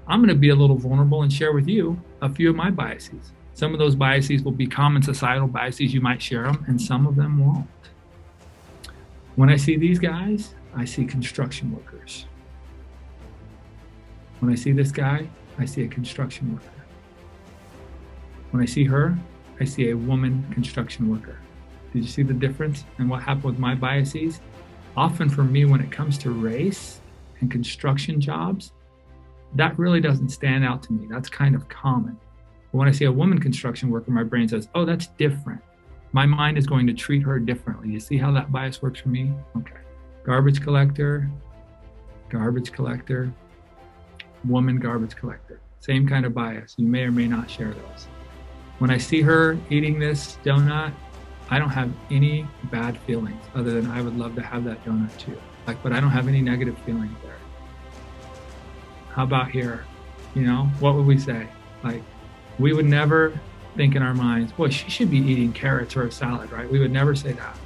I'm going to be a little vulnerable and share with you a few of my biases. Some of those biases will be common societal biases. You might share them, and some of them won't. When I see these guys, I see construction workers. When I see this guy, I see a construction worker. When I see her, I see a woman construction worker. Did you see the difference in what happened with my biases? Often for me, when it comes to race and construction jobs, that really doesn't stand out to me. That's kind of common. But when I see a woman construction worker, my brain says, oh, that's different. My mind is going to treat her differently. You see how that bias works for me? Okay. Garbage collector, woman garbage collector. Same kind of bias. You may or may not share those. When I see her eating this donut, I don't have any bad feelings other than I would love to have that donut too. But I don't have any negative feelings there. How about here? What would we say? We would never think in our minds, boy, she should be eating carrots or a salad, right? We would never say that.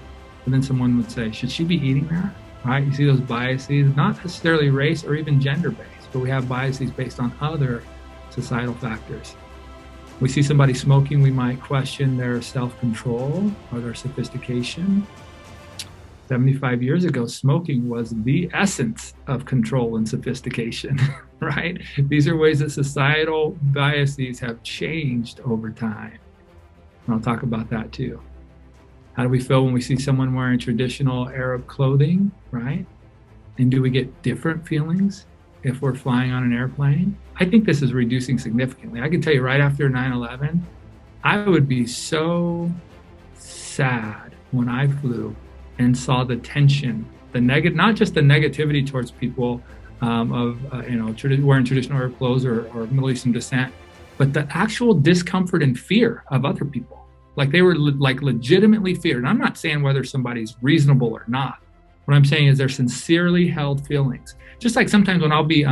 But then someone would say, should she be eating that? Right? You see those biases, not necessarily race or even gender-based, but we have biases based on other societal factors. We see somebody smoking, we might question their self-control or their sophistication. 75 years ago, smoking was the essence of control and sophistication, right? These are ways that societal biases have changed over time. And I'll talk about that too. How do we feel when we see someone wearing traditional Arab clothing, right? And do we get different feelings if we're flying on an airplane? I think this is reducing significantly. I can tell you right after 9/11, I would be so sad when I flew and saw the tension, not just the negativity towards people wearing traditional Arab clothes or Middle Eastern descent, but the actual discomfort and fear of other people. They were legitimately feared. And I'm not saying whether somebody's reasonable or not. What I'm saying is they're sincerely held feelings. Just like sometimes when I'll be,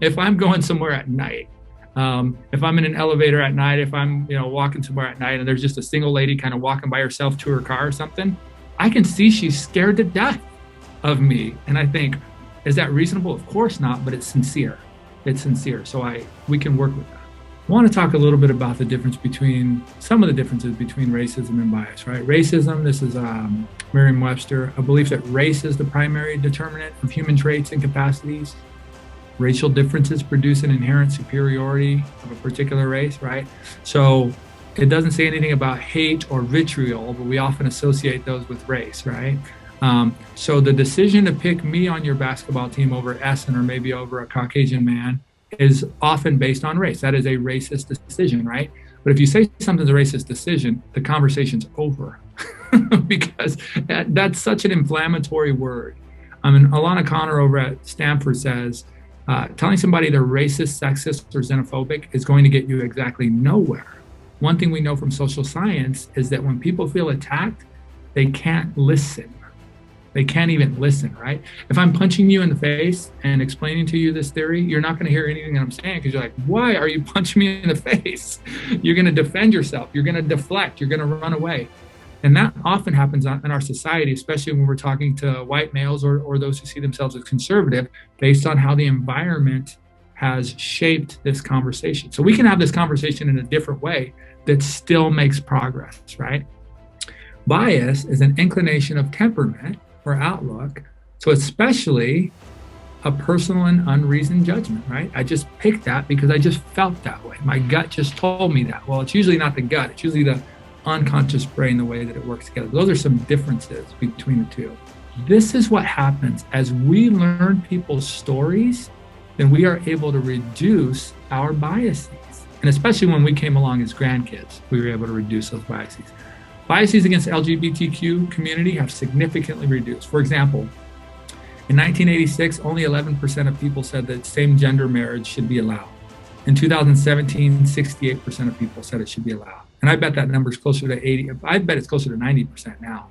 if I'm going somewhere at night, if I'm in an elevator at night, if I'm walking somewhere at night and there's just a single lady kind of walking by herself to her car or something, I can see she's scared to death of me. And I think, is that reasonable? Of course not, but it's sincere. It's sincere. So we can work with that. I want to talk a little bit about some of the differences between racism and bias, right? Racism, this is Merriam-Webster, a belief that race is the primary determinant of human traits and capacities. Racial differences produce an inherent superiority of a particular race, right? So it doesn't say anything about hate or vitriol, but we often associate those with race, right? So the decision to pick me on your basketball team over Essen or maybe over a Caucasian man is often based on race. That is a racist decision, right? But if you say something's a racist decision, the conversation's over because that's such an inflammatory word. Alana Connor over at Stanford says, telling somebody they're racist, sexist, or xenophobic is going to get you exactly nowhere. One thing we know from social science is that when people feel attacked, they can't listen. They can't even listen, right? If I'm punching you in the face and explaining to you this theory, you're not going to hear anything that I'm saying because you're like, why are you punching me in the face? You're going to defend yourself. You're going to deflect. You're going to run away. And that often happens in our society, especially when we're talking to white males or those who see themselves as conservative, based on how the environment has shaped this conversation. So we can have this conversation in a different way that still makes progress, right? Bias is an inclination of temperament or outlook. So especially a personal and unreasoned judgment, right? I just picked that because I just felt that way. My gut just told me that. Well, it's usually not the gut. It's usually the unconscious brain, the way that it works together. Those are some differences between the two. This is what happens as we learn people's stories, then we are able to reduce our biases. And especially when we came along as grandkids, we were able to reduce those biases. Biases against the LGBTQ community have significantly reduced. For example, in 1986, only 11% of people said that same-gender marriage should be allowed. In 2017, 68% of people said it should be allowed. And I bet that number is closer to 80. I bet it's closer to 90% now.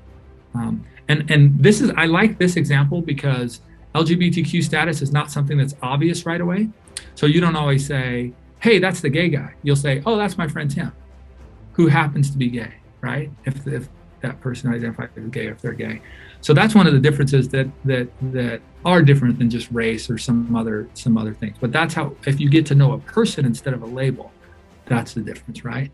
And this is, I like this example because LGBTQ status is not something that's obvious right away. So you don't always say, hey, that's the gay guy. You'll say, oh, that's my friend Tim, who happens to be gay, right? If that person identifies as gay if they're gay. So that's one of the differences that are different than just race or some other things. But that's how, if you get to know a person instead of a label, that's the difference, right?